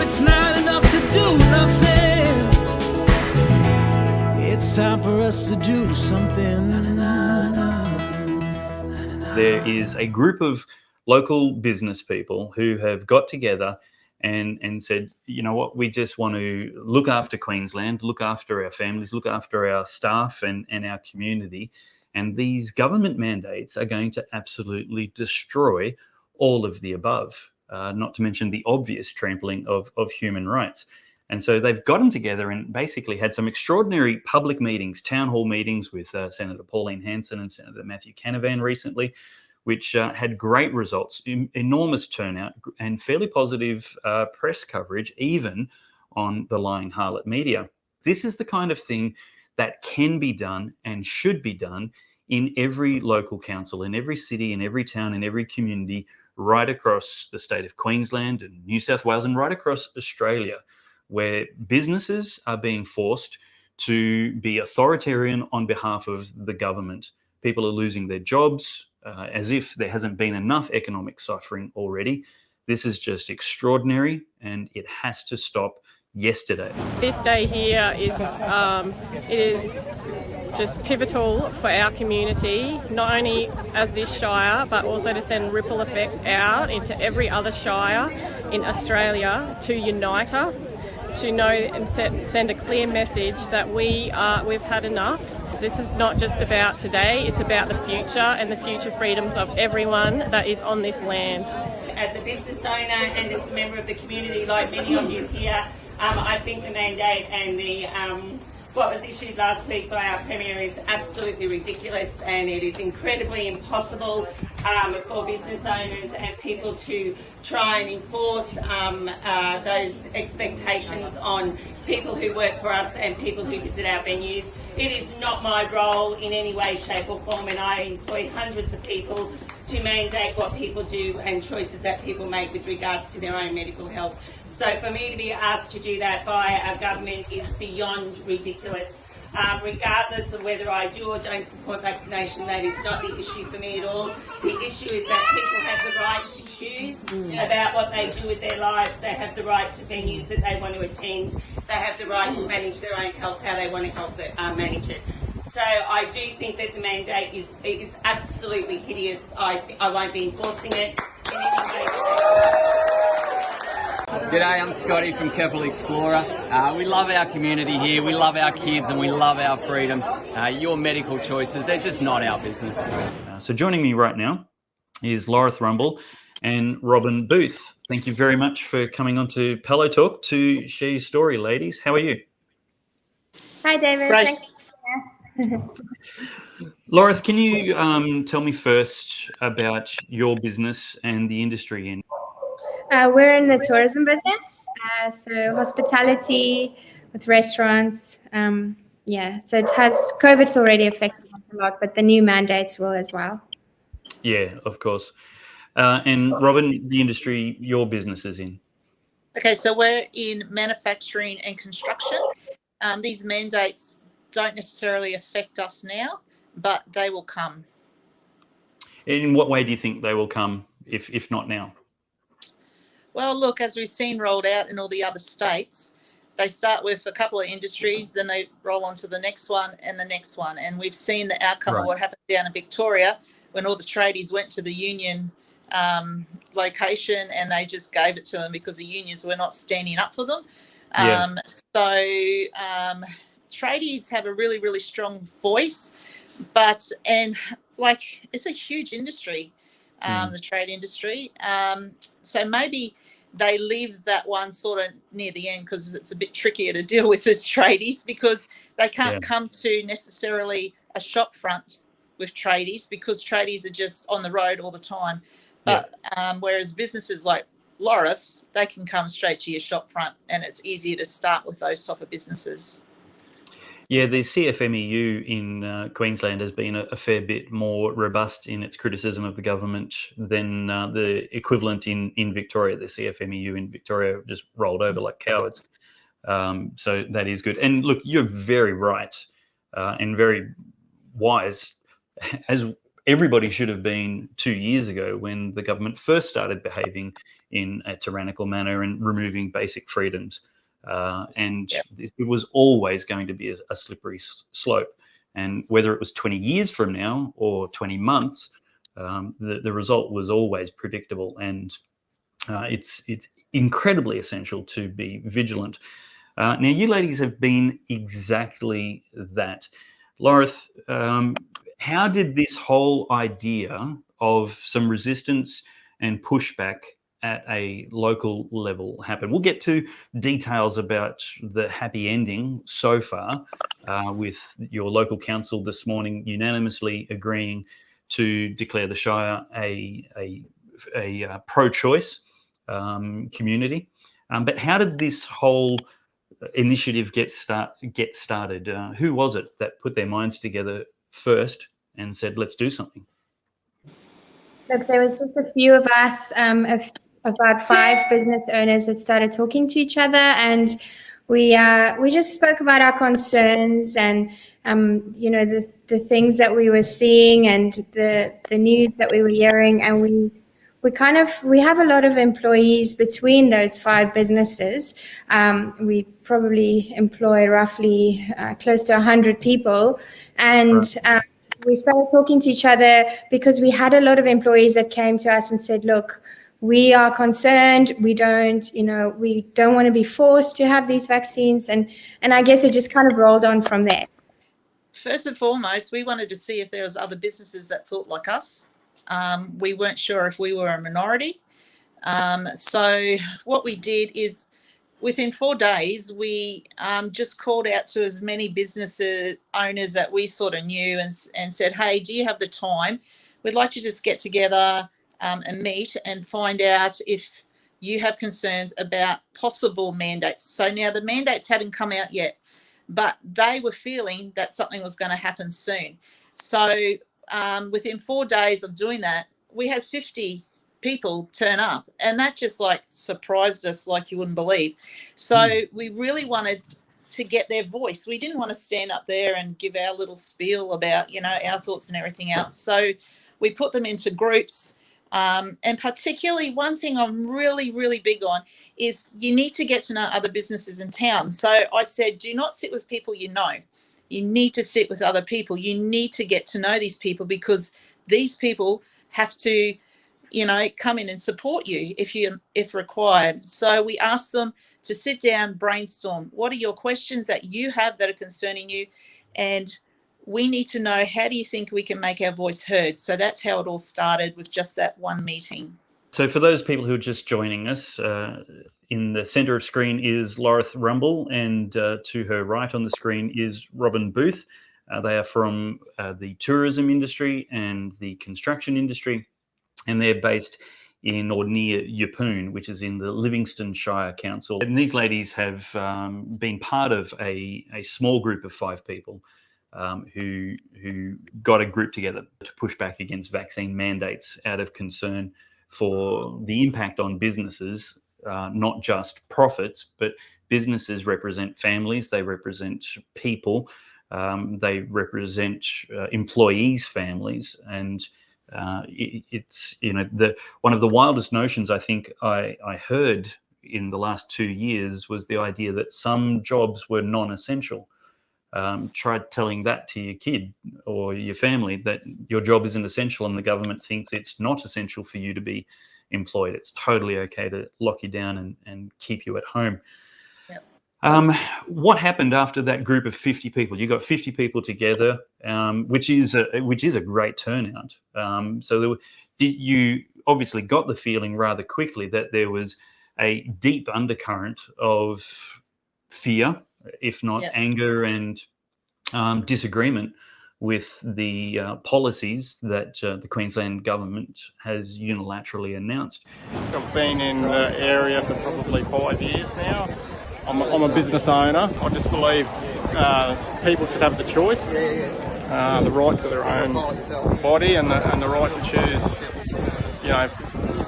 it's not enough to do nothing. It's time for us to do something. There is a group of local business people who have got together and said, you know what, we just want to look after Queensland, look after our families, look after our staff and our community. And these government mandates are going to absolutely destroy all of the above, not to mention the obvious trampling of human rights. And so they've gotten together and basically had some extraordinary public meetings, town hall meetings with Senator Pauline Hanson and Senator Matthew Canavan recently, which had great results, enormous turnout and fairly positive press coverage, even on the lying harlot media. This is the kind of thing that can be done and should be done in every local council, in every city, in every town, in every community, right across the state of Queensland and New South Wales and right across Australia, where businesses are being forced to be authoritarian on behalf of the government. People are losing their jobs, as if there hasn't been enough economic suffering already. This is just extraordinary, and it has to stop yesterday. This day here is just pivotal for our community, not only as this shire, but also to send ripple effects out into every other shire in Australia to unite us, to know and send a clear message that we've had enough. This is not just about today, it's about the future and the future freedoms of everyone that is on this land. As a business owner and as a member of the community, like many of you here, I think the mandate and what was issued last week by our Premier is absolutely ridiculous, and it is incredibly impossible for business owners and people to try and enforce those expectations on people who work for us and people who visit our venues. It is not my role in any way, shape or form, and I employ hundreds of people to mandate what people do and choices that people make with regards to their own medical health. So for me to be asked to do that by our government is beyond ridiculous. Regardless of whether I do or don't support vaccination, that is not the issue for me at all. The issue is that people have the right to choose about what they do with their lives. They have the right to venues that they want to attend. They have the right to manage their own health, how they want to manage it. So I do think that the mandate is absolutely hideous. I won't be enforcing it in any way. G'day, I'm Scotty from Capital Explorer. We love our community here, we love our kids and we love our freedom. Your medical choices, they're just not our business. So joining me right now is Laura Thrumble and Robin Booth. Thank you very much for coming on to Pellowe Talk to share your story, ladies. How are you? Hi, David. Great. Thanks. Laura, can you tell me first about your business and the industry you're in? We're in the tourism business, so hospitality with restaurants. So COVID's already affected us a lot, but the new mandates will as well. Yeah, of course. And Robin, the industry your business is in? Okay, so we're in manufacturing and construction. These mandates don't necessarily affect us now, but they will come. In what way do you think they will come, if not now? Well, look, as we've seen rolled out in all the other states, they start with a couple of industries, then they roll on to the next one and the next one. And we've seen the outcome of what happened down in Victoria when all the tradies went to the union location and they just gave it to them because the unions were not standing up for them. Tradies have a really, really strong voice, it's a huge industry, the trade industry. So maybe they leave that one sort of near the end because it's a bit trickier to deal with as tradies because they can't come to necessarily a shop front with tradies because tradies are just on the road all the time. But whereas businesses like Loris, they can come straight to your shop front and it's easier to start with those type of businesses. Yeah, the CFMEU in Queensland has been a fair bit more robust in its criticism of the government than the equivalent in Victoria. The CFMEU in Victoria just rolled over like cowards. So that is good. And look, you're very right and very wise. As everybody should have been 2 years ago when the government first started behaving in a tyrannical manner and removing basic freedoms. It was always going to be a slippery slope. And whether it was 20 years from now or 20 months, the result was always predictable. And it's incredibly essential to be vigilant. Now, you ladies have been exactly that. Lorith, how did this whole idea of some resistance and pushback at a local level happen? We'll get to details about the happy ending so far, with your local council this morning unanimously agreeing to declare the Shire a pro-choice community. But how did this whole initiative get started? Who was it that put their minds together first and said, let's do something? Look, there was just a few of us, about 5 business owners that started talking to each other, and we just spoke about our concerns and the things that we were seeing and the news that we were hearing, and we have a lot of employees between those 5 businesses. We probably employ roughly close to 100 people, and we started talking to each other because we had a lot of employees that came to us and said, look, we are concerned. We don't want to be forced to have these vaccines. And I guess it just kind of rolled on from there. First and foremost, we wanted to see if there was other businesses that thought like us. We weren't sure if we were a minority. So what we did is within 4 days, we just called out to as many business owners that we sort of knew and said, hey, do you have the time? We'd like to just get together and meet and find out if you have concerns about possible mandates. So now the mandates hadn't come out yet, but they were feeling that something was going to happen soon. So within 4 days of doing that, we had 50 people turn up, and that just like surprised us like you wouldn't believe. So we really wanted to get their voice. We didn't want to stand up there and give our little spiel about, our thoughts and everything else. So we put them into groups. And particularly one thing I'm really, really big on is you need to get to know other businesses in town. So I said, do not sit with people you know. You need to sit with other people. You need to get to know these people, because these people have to, come in and support you if required. So we asked them to sit down, brainstorm. What are your questions that you have that are concerning you? And we need to know, how do you think we can make our voice heard? So that's how it all started, with just that one meeting. So for those people who are just joining us, in the centre of screen is Lorith Rumble, and to her right on the screen is Robin Booth. They are from the tourism industry and the construction industry, and they're based in or near Yeppoon, which is in the Livingstone Shire Council. And these ladies have been part of a small group of 5 people who got a group together to push back against vaccine mandates out of concern for the impact on businesses, not just profits, but businesses represent families, they represent people, they represent employees' families, and it's one of the wildest notions I think I heard in the last 2 years was the idea that some jobs were non-essential. Try telling that to your kid or your family that your job isn't essential and the government thinks it's not essential for you to be employed. It's totally okay to lock you down and keep you at home. Yep. What happened after that group of 50 people? You got 50 people together, which is a great turnout. So you obviously got the feeling rather quickly that there was a deep undercurrent of fear, if not anger and disagreement with the policies that the Queensland government has unilaterally announced. I've been in the area for probably 5 years now. I'm a business owner. I just believe people should have the choice, the right to their own body and the right to choose,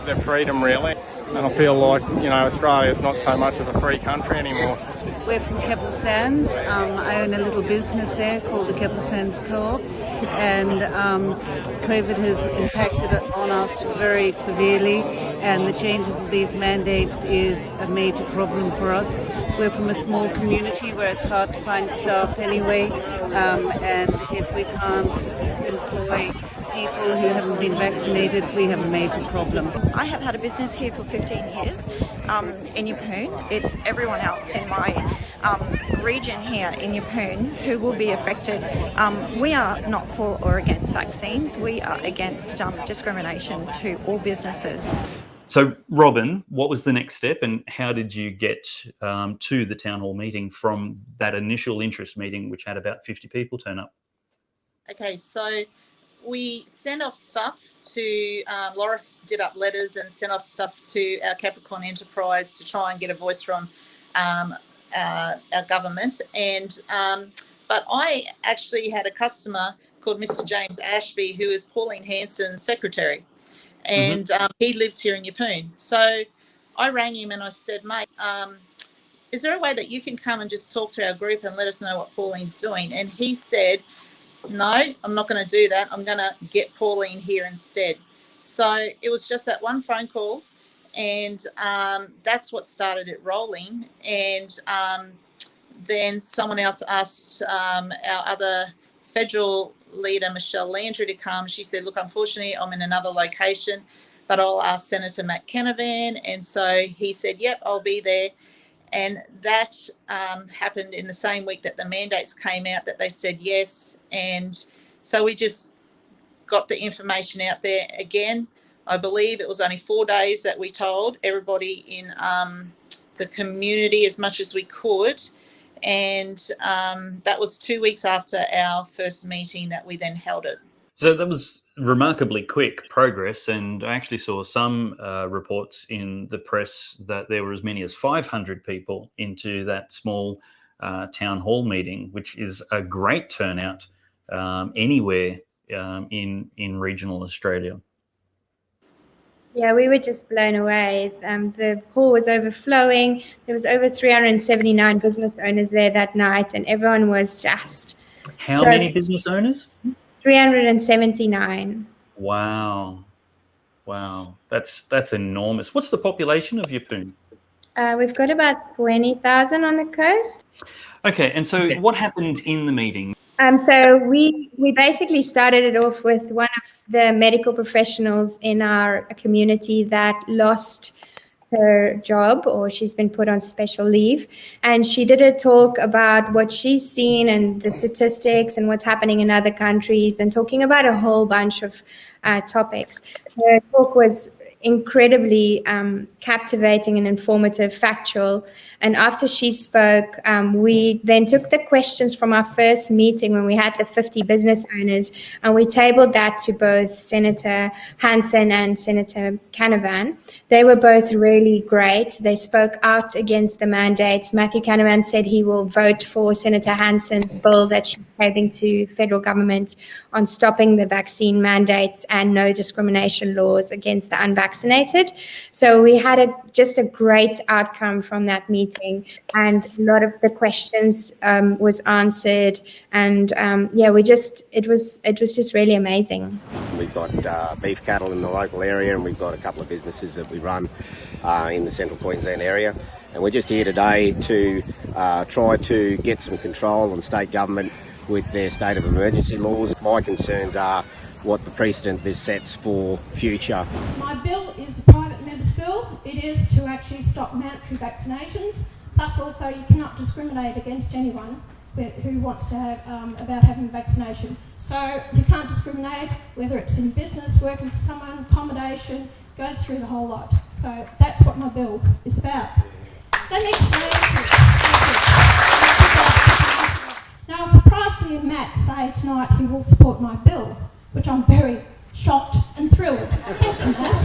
their freedom really. And I feel like, Australia's not so much of a free country anymore. We're from Keppel Sands. I own a little business there called the Keppel Sands Co-op. and COVID has impacted on us very severely, and the changes of these mandates is a major problem for us. We're from a small community where it's hard to find staff anyway, and if we can't employ people who haven't been vaccinated, we have a major problem. I have had a business here for 15 years in Yeppoon. It's everyone else in my region here in Yeppoon who will be affected. We are not for or against vaccines. We are against discrimination to all businesses. So, Robin, what was the next step, and how did you get to the town hall meeting from that initial interest meeting, which had about 50 people turn up? Okay, so we sent off stuff to, Laura did up letters and sent off stuff to our Capricorn enterprise to try and get a voice from our government. And but I actually had a customer called Mr. James Ashby, who is Pauline Hanson's secretary, and he lives here in Yeppoon. So I rang him and I said, mate, is there a way that you can come and just talk to our group and let us know what Pauline's doing? And he said, no, I'm not going to do that. I'm going to get Pauline here instead. So it was just that one phone call, and that's what started it rolling. And then someone else asked our other federal leader, Michelle Landry, to come. She said, look, unfortunately, I'm in another location, but I'll ask Senator Matt Canavan. And so he said, yep, I'll be there. And that happened in the same week that the mandates came out, that they said yes. And so we just got the information out there again. I believe it was only 4 days that we told everybody in the community as much as we could. And that was 2 weeks after our first meeting that we then held it. So that was remarkably quick progress, and I actually saw some reports in the press that there were as many as 500 people into that small town hall meeting, which is a great turnout anywhere in regional Australia. Yeah, we were just blown away. The hall was overflowing. There was over 379 business owners there that night, and everyone was just... How many business owners? 379. Wow. That's enormous. What's the population of Yeppoon? We've got about 20,000 on the coast. Okay, and so what happened in the meeting? So we basically started it off with one of the medical professionals in our community that lost her job, or she's been put on special leave, and she did a talk about what she's seen and the statistics and what's happening in other countries, and talking about a whole bunch of topics. Her talk was incredibly captivating and informative, factual. And after she spoke, we then took the questions from our first meeting when we had the 50 business owners, and we tabled that to both Senator Hanson and Senator Canavan. They were both really great. They spoke out against the mandates. Matthew Canavan said he will vote for Senator Hanson's bill that she's tabling to federal government on stopping the vaccine mandates and no discrimination laws against the unvaccinated. So we had just a great outcome from that meeting, and a lot of the questions was answered, and it was just really amazing. We've got beef cattle in the local area, and we've got a couple of businesses that we run in the central Queensland area, and we're just here today to try to get some control on state government with their state of emergency laws. My concerns are what the precedent this sets for future. My bill is a private member's bill. It is to actually stop mandatory vaccinations, plus also you cannot discriminate against anyone who wants to have about having a vaccination. So you can't discriminate, whether it's in business, working for someone, accommodation, goes through the whole lot. So that's what my bill is about. Let me explain to you. Now, I'm surprised to hear Matt say tonight he will support my bill, which I'm very shocked and thrilled. Thank you, Matt.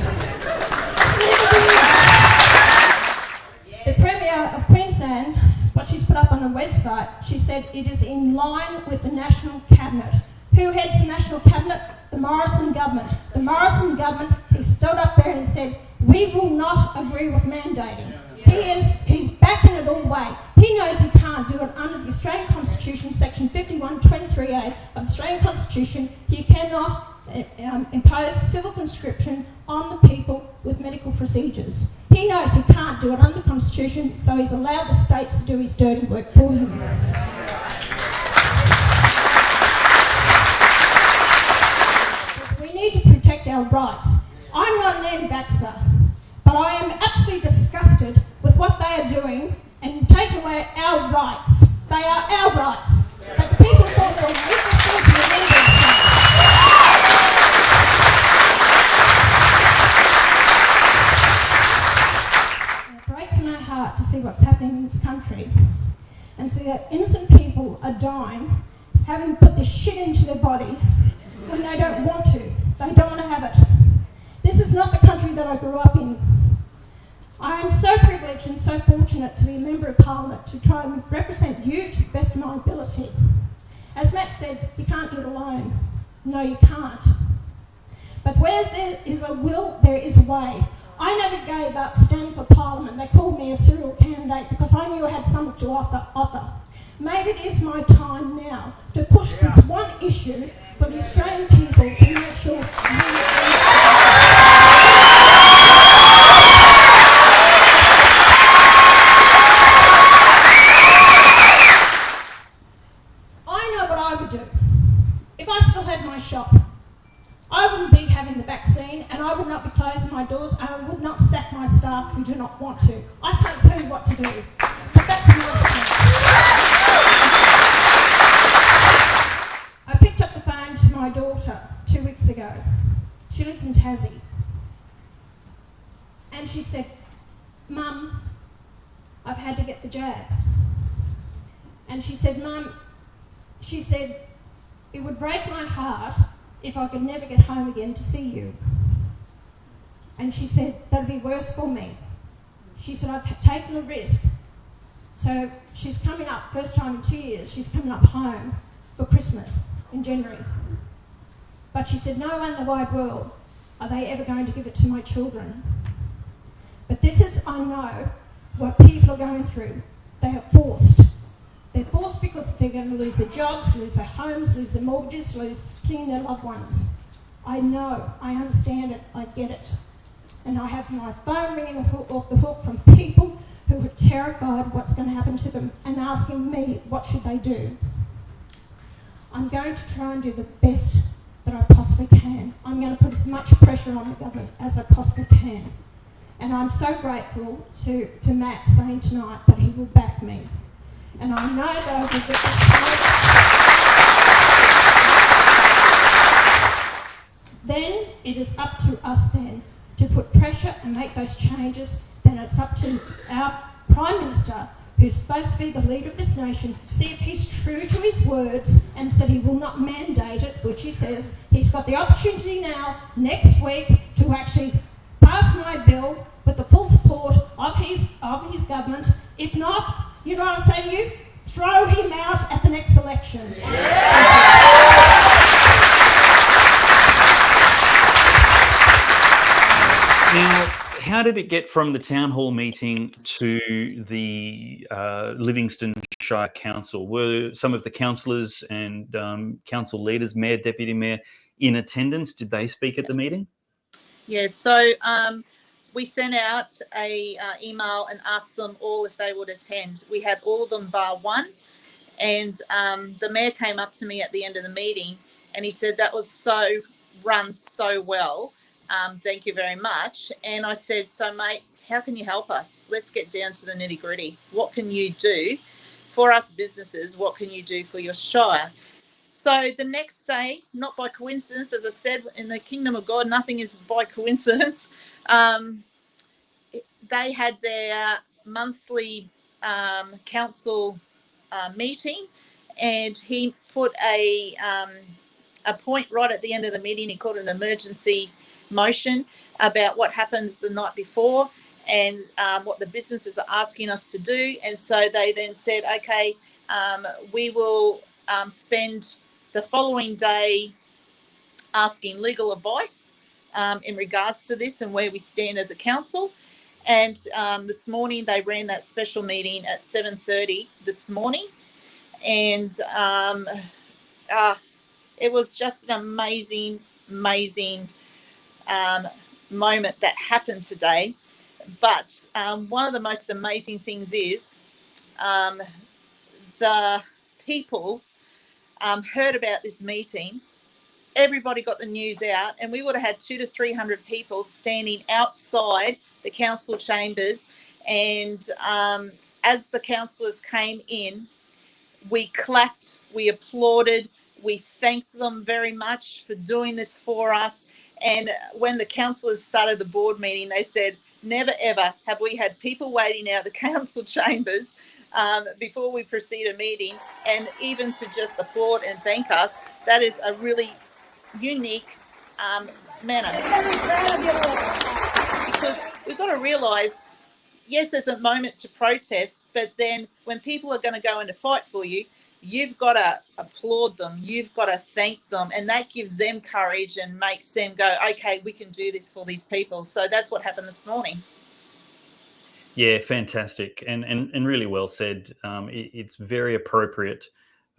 The Premier of Queensland, what she's put up on her website, she said it is in line with the National Cabinet. Who heads the National Cabinet? The Morrison government. The Morrison government, he stood up there and said, we will not agree with mandating. He's backing it all the way. He He knows he can't do it under the Australian Constitution, section 51(23)(a) of the Australian Constitution. He cannot impose civil conscription on the people with medical procedures. He knows he can't do it under the Constitution, so he's allowed the states to do his dirty work for him. We need to protect our rights. I'm not an anti-vaxxer, but I am absolutely disgusted with what they are doing and taking away our rights. They are our rights. That the people thought they were witnessing to the leaders. It breaks my heart to see what's happening in this country and see that innocent people are dying, having put this shit into their bodies when they don't want to. They don't want to have it. This is not the country that I grew up in. I am so privileged and so fortunate to be a Member of Parliament to try and represent you to the best of my ability. As Matt said, you can't do it alone. No, you can't. But where there is a will, there is a way. I never gave up standing for Parliament. They called me a serial candidate because I knew I had something to offer. Maybe it is my time now to push this one issue for the Australian people to make sure shop. I wouldn't be having the vaccine and I would not be closing my doors and I would not sack my staff who do not want to. I can't tell you what to do, but that's my stance. I picked up the phone to my daughter 2 weeks ago. She lives in Tassie. And she said, Mum, I've had to get the jab. And she said, Mum, it would break my heart if I could never get home again to see you. And she said, that'd be worse for me. She said, I've taken the risk. So she's coming up, first time in 2 years, she's coming up home for Christmas in January. But she said, no one in the wide world are they ever going to give it to my children. But this is, I know, what people are going through. They are forced. They're forced because they're going to lose their jobs, lose their homes, lose their mortgages, lose seeing their loved ones. I know, I understand it, I get it. And I have my phone ringing off the hook from people who are terrified of what's going to happen to them and asking me what should they do. I'm going to try and do the best that I possibly can. I'm going to put as much pressure on the government as I possibly can. And I'm so grateful to Matt saying tonight that he will back me. And I know that I will get this. Then it is up to us then to put pressure and make those changes. Then it's up to our Prime Minister, who's supposed to be the leader of this nation, see if he's true to his words and said he will not mandate it, which he says. He's got the opportunity now, next week, to actually pass my bill with the full support of his government. If not, you know what I say to you? Throw him out at the next election. Now, how did it get from the town hall meeting to the Livingstone Shire Council? Were some of the councillors and council leaders, mayor, deputy mayor, in attendance? Did they speak at the meeting? Yeah, so we sent out a email and asked them all if they would attend. We had all of them bar one, and the mayor came up to me at the end of the meeting and he said that was run so well. Thank you very much. And I said, so mate, how can you help us? Let's get down to the nitty gritty. What can you do for us businesses? What can you do for your shire? So the next day, not by coincidence, as I said, in the kingdom of God, nothing is by coincidence. They had their monthly council meeting, and he put a point right at the end of the meeting. He called it an emergency motion about what happened the night before and what the businesses are asking us to do. And so they then said, okay, we will spend the following day asking legal advice in regards to this and where we stand as a council. And this morning they ran that special meeting at 7:30 this morning, and it was just an amazing moment that happened today. But one of the most amazing things is the people heard about this meeting. Everybody got the news out, and we would have had 200 to 300 people standing outside the council chambers. And as the councillors came in, we clapped, we applauded, we thanked them very much for doing this for us. And when the councillors started the board meeting, they said, never ever have we had people waiting out the council chambers before we proceed a meeting, and even to just applaud and thank us. That is a really unique manner. Because we've got to realise, yes, there's a moment to protest, but then when people are going to go in to fight for you, you've got to applaud them, you've got to thank them, and that gives them courage and makes them go, okay, we can do this for these people. So that's what happened this morning. Yeah, fantastic, and really well said. It's very appropriate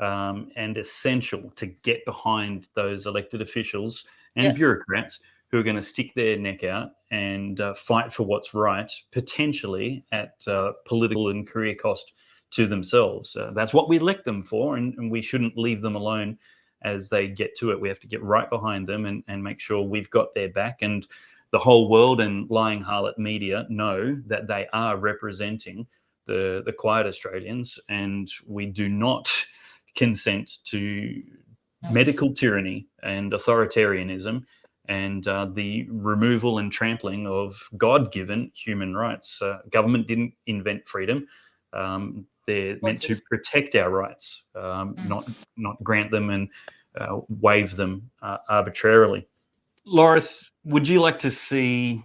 and essential to get behind those elected officials and bureaucrats who are going to stick their neck out and fight for what's right, potentially at political and career cost to themselves. That's what we elect them for, and we shouldn't leave them alone as they get to it. We have to get right behind them and make sure we've got their back. And the whole world and lying harlot media know that they are representing the quiet Australians, and we do not consent to medical tyranny and authoritarianism and the removal and trampling of God-given human rights. Government didn't invent freedom. They're meant to protect our rights, not grant them and waive them arbitrarily. Lorith, would you like to see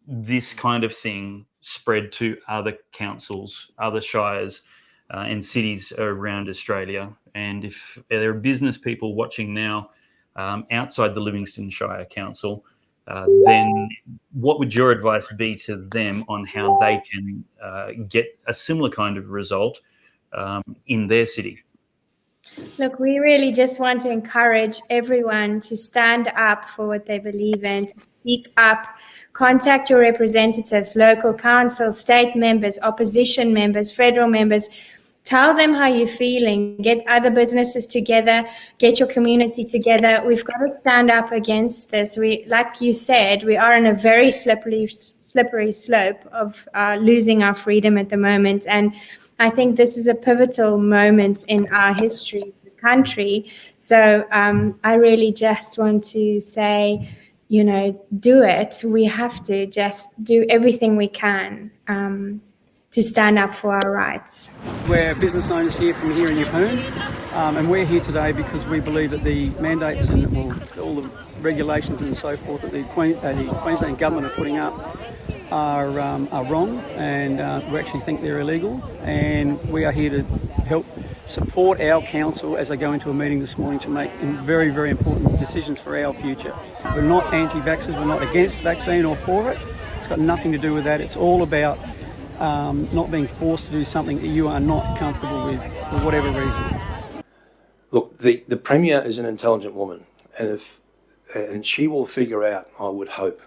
this kind of thing spread to other councils, other shires and cities around Australia? And if there are business people watching now outside the Livingstone Shire Council, then what would your advice be to them on how they can get a similar kind of result in their city? Look, we really just want to encourage everyone to stand up for what they believe in, to speak up, contact your representatives, local council, state members, opposition members, federal members. Tell them how you're feeling, get other businesses together, get your community together. We've got to stand up against this. Like you said, we are on a very slippery slope of losing our freedom at the moment. And I think this is a pivotal moment in our history of the country. So I really just want to say, do it. We have to just do everything we can to stand up for our rights. We're business owners here from here in Yeppoon, and we're here today because we believe that the mandates and all the regulations and so forth that the Queensland government are putting up are wrong, and we actually think they're illegal, and we are here to help support our council as they go into a meeting this morning to make very, very important decisions for our future. We're not anti-vaxxers, we're not against the vaccine or for it. It's got nothing to do with that. It's all about not being forced to do something that you are not comfortable with for whatever reason. Look, the Premier is an intelligent woman, and she will figure out, I would hope,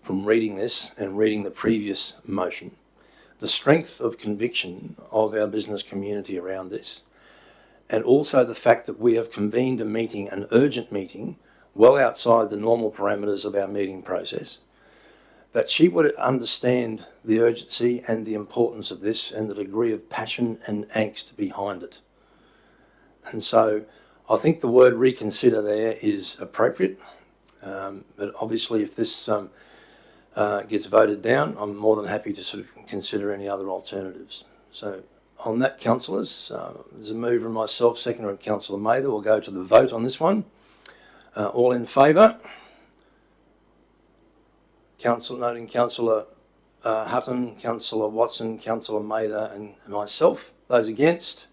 from reading this and reading the previous motion, the strength of conviction of our business community around this, and also the fact that we have convened a meeting, an urgent meeting, well outside the normal parameters of our meeting process, that she would understand the urgency and the importance of this and the degree of passion and angst behind it. And so I think the word reconsider there is appropriate, but obviously if this gets voted down, I'm more than happy to sort of consider any other alternatives. So on that, councillors, there's a move from myself, seconded by Councillor Mather. We'll go to the vote on this one. All in favour? Noting Councillor Hutton, Councillor Watson, Councillor Mather and myself. Those against?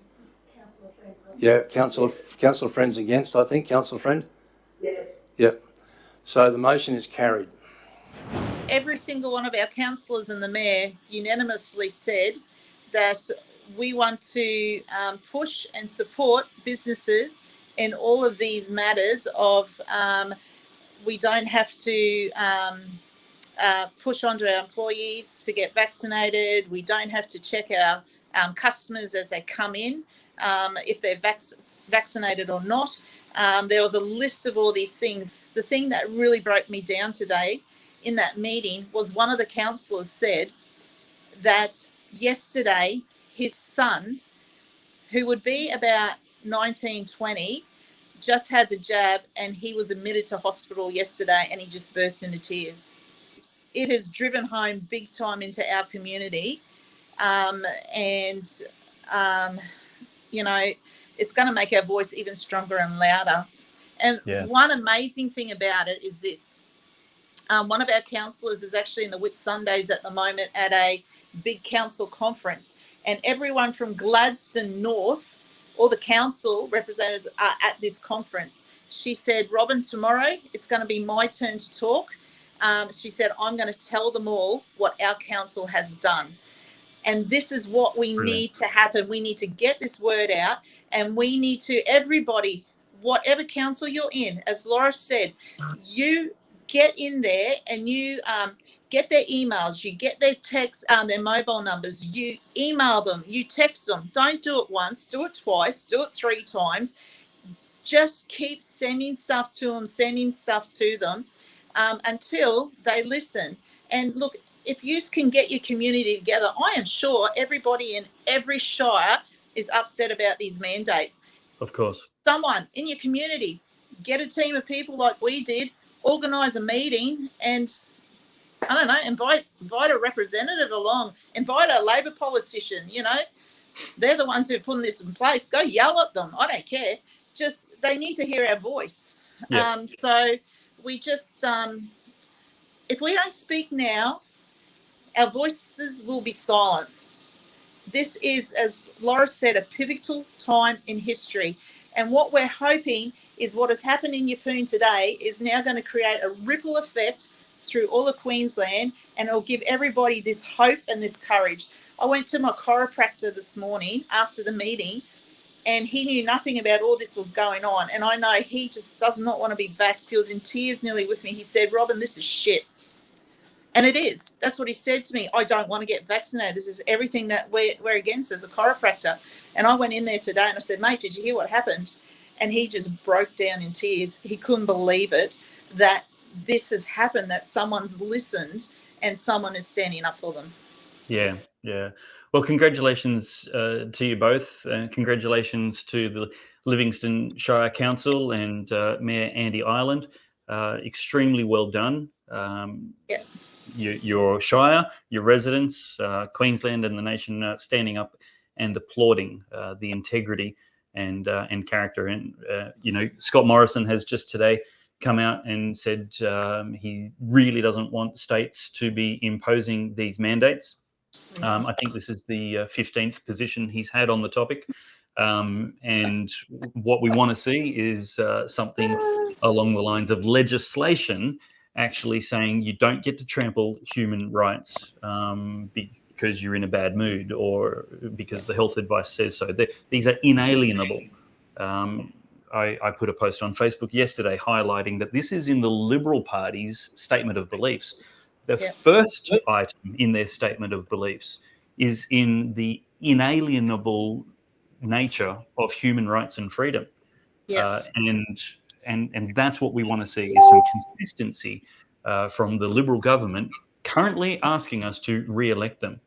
Yeah, Councillor Friend's against, I think. Councillor Friend? Yes. Yep. So the motion is carried. every single one of our councillors and the mayor unanimously said that we want to push and support businesses in all of these matters of we don't have to push onto our employees to get vaccinated. We don't have to check our customers as they come in if they're vaccinated or not. There was a list of all these things. The thing that really broke me down today in that meeting was one of the councillors said that yesterday his son, who would be about 19, 20, just had the jab and he was admitted to hospital yesterday and he just burst into tears. It has driven home big time into our community. You know, it's going to make our voice even stronger and louder. And one amazing thing about it is this. One of our councillors is actually in the Whitsundays at the moment at a big council conference. And everyone from Gladstone North, all the council representatives are at this conference. She said, Robin, tomorrow it's going to be my turn to talk. She said, I'm going to tell them all what our council has done. And this is what we need to happen. We need to get this word out, and we need to, everybody, whatever council you're in, as Laura said, you get in there and you get their emails, you get their texts, their mobile numbers, you email them, you text them. Don't do it once, do it twice, do it 3 times. Just keep sending stuff to them, until they listen. And look, if you can get your community together, I am sure everybody in every shire is upset about these mandates. Of course. Someone in your community, get a team of people like we did, organise a meeting and, I don't know, invite a representative along, invite a Labor politician, you know. They're the ones who are putting this in place. Go yell at them. I don't care. Just, they need to hear our voice. Yeah. So we just, if we don't speak now, our voices will be silenced. This is, as Laura said, a pivotal time in history. And what we're hoping is what has happened in Yeppoon today is now going to create a ripple effect through all of Queensland, and it'll give everybody this hope and this courage. I went to my chiropractor this morning after the meeting, and he knew nothing about all this was going on. And I know he just does not want to be vaxxed. He was in tears nearly with me. He said, Robin, this is shit. And it is. That's what he said to me. I don't want to get vaccinated. This is everything that we're against as a chiropractor. And I went in there today and I said, mate, did you hear what happened? And he just broke down in tears. He couldn't believe it, that this has happened, that someone's listened and someone is standing up for them. Yeah, yeah. Well, congratulations to you both. Congratulations to the Livingstone Shire Council and Mayor Andy Ireland. Extremely well done. Your shire, your residents, Queensland and the nation standing up and applauding the integrity and character. And, you know, Scott Morrison has just today come out and said he really doesn't want states to be imposing these mandates. I think this is the 15th position he's had on the topic. And what we want to see is something along the lines of legislation actually saying you don't get to trample human rights because you're in a bad mood or because the health advice says so. These are inalienable. I put a post on Facebook yesterday highlighting that this is in the Liberal Party's statement of beliefs. The first item in their statement of beliefs is in the inalienable nature of human rights and freedom. And that's what we want to see, is some consistency from the Liberal government currently asking us to re-elect them.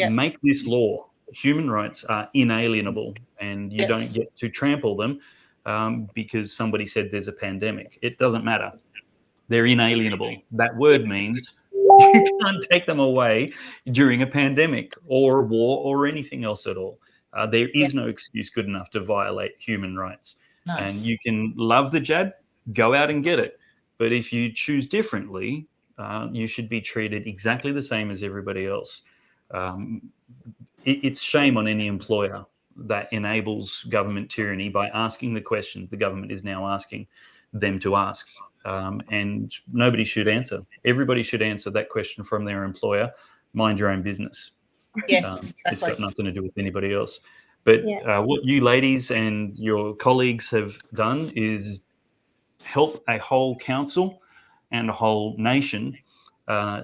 Make this law. Human rights are inalienable and you don't get to trample them because somebody said there's a pandemic. It doesn't matter. They're inalienable. That word means you can't take them away during a pandemic or a war or anything else at all. There is no excuse good enough to violate human rights. No. And you can love the jab, go out and get it. But if you choose differently, you should be treated exactly the same as everybody else. It's shame on any employer that enables government tyranny by asking the questions the government is now asking them to ask. and nobody should answer. Everybody should answer that question from their employer. Mind your own business. Yeah, It's got nothing to do with anybody else. But what you ladies and your colleagues have done is help a whole council and a whole nation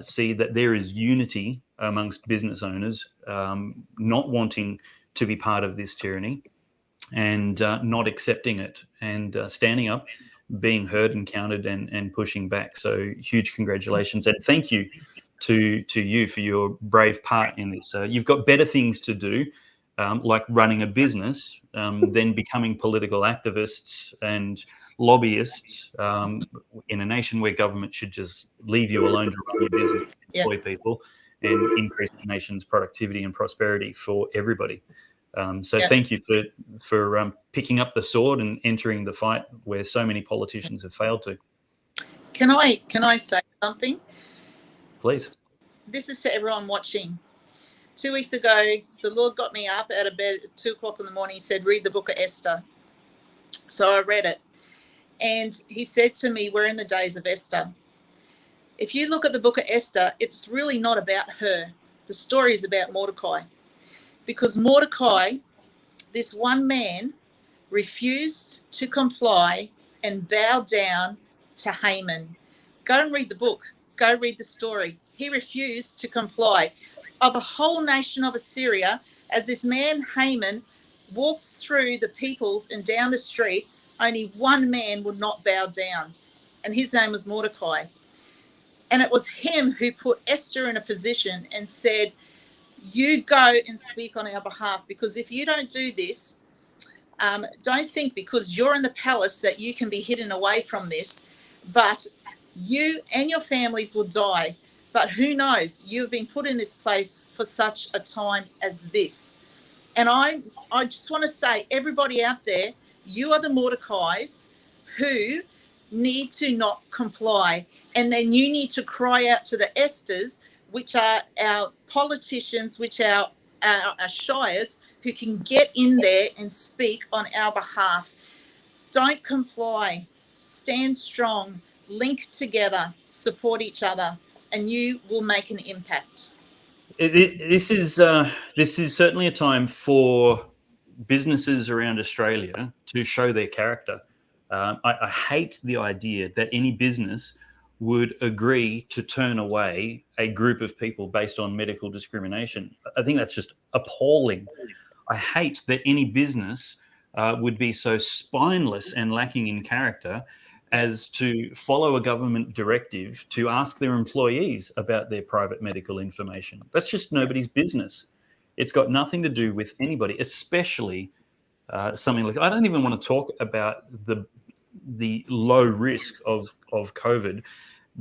see that there is unity amongst business owners not wanting to be part of this tyranny and not accepting it and standing up, being heard and counted and pushing back. So huge congratulations and thank you to you for your brave part in this. You've got better things to do, like running a business, than becoming political activists and lobbyists in a nation where government should just leave you alone to run your business, employ people, and increase the nation's productivity and prosperity for everybody. So thank you for picking up the sword and entering the fight where so many politicians have failed to. Can I say something? Please. This is to everyone watching. 2 weeks ago, the Lord got me up out of bed at 2 o'clock in the morning. He said, read the book of Esther. So I read it. And he said to me, we're in the days of Esther. If you look at the book of Esther, it's really not about her. The story is about Mordecai. Because Mordecai, this one man, refused to comply and bow down to Haman. Go and read the book. Go read the story. He refused to comply. Of a whole nation of Assyria, as this man Haman walked through the peoples and down the streets, only one man would not bow down, and his name was Mordecai. And it was him who put Esther in a position and said, you go and speak on our behalf, because if you don't do this, don't think because you're in the palace that you can be hidden away from this, but you and your families will die. But who knows? You've been put in this place for such a time as this. And I just want to say, everybody out there, you are the Mordecais who need to not comply. And then you need to cry out to the Esthers, which are our politicians, which are our shires, who can get in there and speak on our behalf. Don't comply. Stand strong. Link together. Support each other. And you will make an impact. This is certainly a time for businesses around Australia to show their character. I hate the idea that any business would agree to turn away a group of people based on medical discrimination. I think that's just appalling. I hate that any business would be so spineless and lacking in character as to follow a government directive to ask their employees about their private medical information. That's just nobody's business. It's got nothing to do with anybody, especially something like, I don't even want to talk about the low risk of COVID,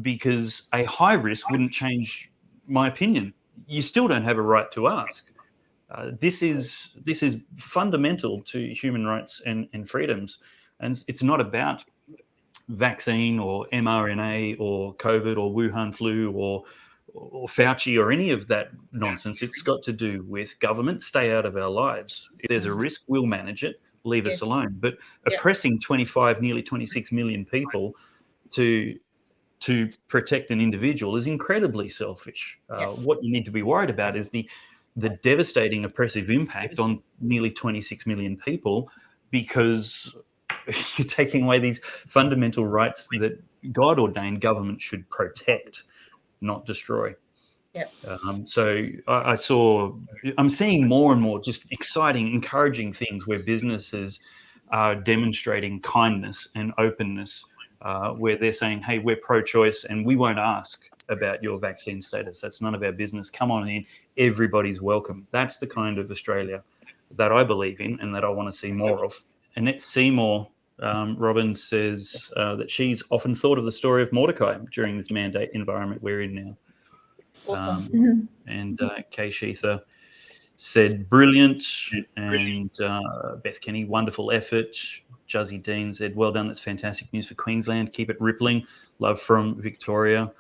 because a high risk wouldn't change my opinion. You still don't have a right to ask. This is fundamental to human rights and freedoms. And it's not about vaccine or mRNA or COVID or Wuhan flu or Fauci or any of that nonsense. It's got to do with government. Stay out of our lives. If there's a risk, we'll manage it. Leave us alone. But oppressing 25, nearly 26 million people to protect an individual is incredibly selfish. What you need to be worried about is the devastating oppressive impact on nearly 26 million people, because you're taking away these fundamental rights that God ordained government should protect, not destroy. So I'm seeing more and more just exciting, encouraging things where businesses are demonstrating kindness and openness, where they're saying, hey, we're pro-choice and we won't ask about your vaccine status. That's none of our business. Come on in. Everybody's welcome. That's the kind of Australia that I believe in and that I want to see more of. Annette Seymour Robbins says that she's often thought of the story of Mordecai during this mandate environment we're in now. Awesome. And Kay Sheether said brilliant, and Beth Kenny, wonderful effort. Juzzy Dean said, well done, that's fantastic news for Queensland. Keep it rippling. Love from Victoria.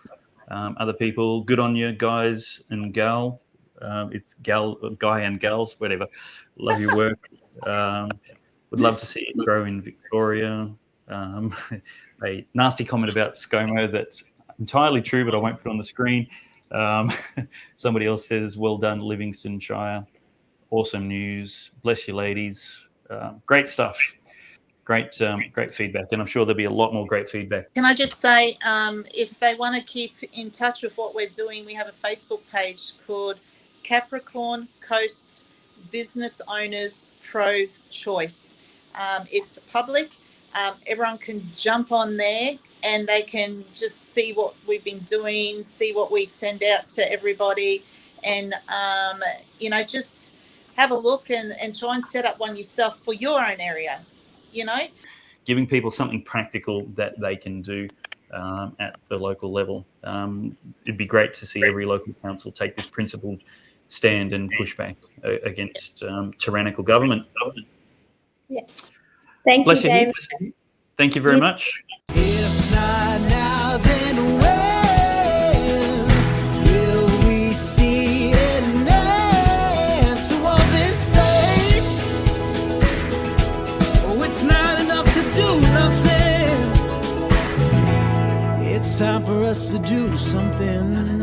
Other people, good on you, guys and gal. It's guy and gals, whatever. Love your work. Would love to see it grow in Victoria. a nasty comment about ScoMo that's entirely true, but I won't put it on the screen. Somebody else says, well done, Livingstone Shire. Awesome news. Bless you, ladies. Great stuff. Great feedback. And I'm sure there'll be a lot more great feedback. Can I just say, if they want to keep in touch with what we're doing, we have a Facebook page called Capricorn Coast Business Owners Pro Choice. It's public. Everyone can jump on there and they can just see what we've been doing, see what we send out to everybody, and just have a look and try and set up one yourself for your own area. Giving people something practical that they can do at the local level. It'd be great to see every local council take this principled stand and push back against tyrannical government. Yeah. Thank you, David. Thank you very much. If not now, then when will we see an end to all this pain? Oh, it's not enough to do nothing. It's time for us to do something.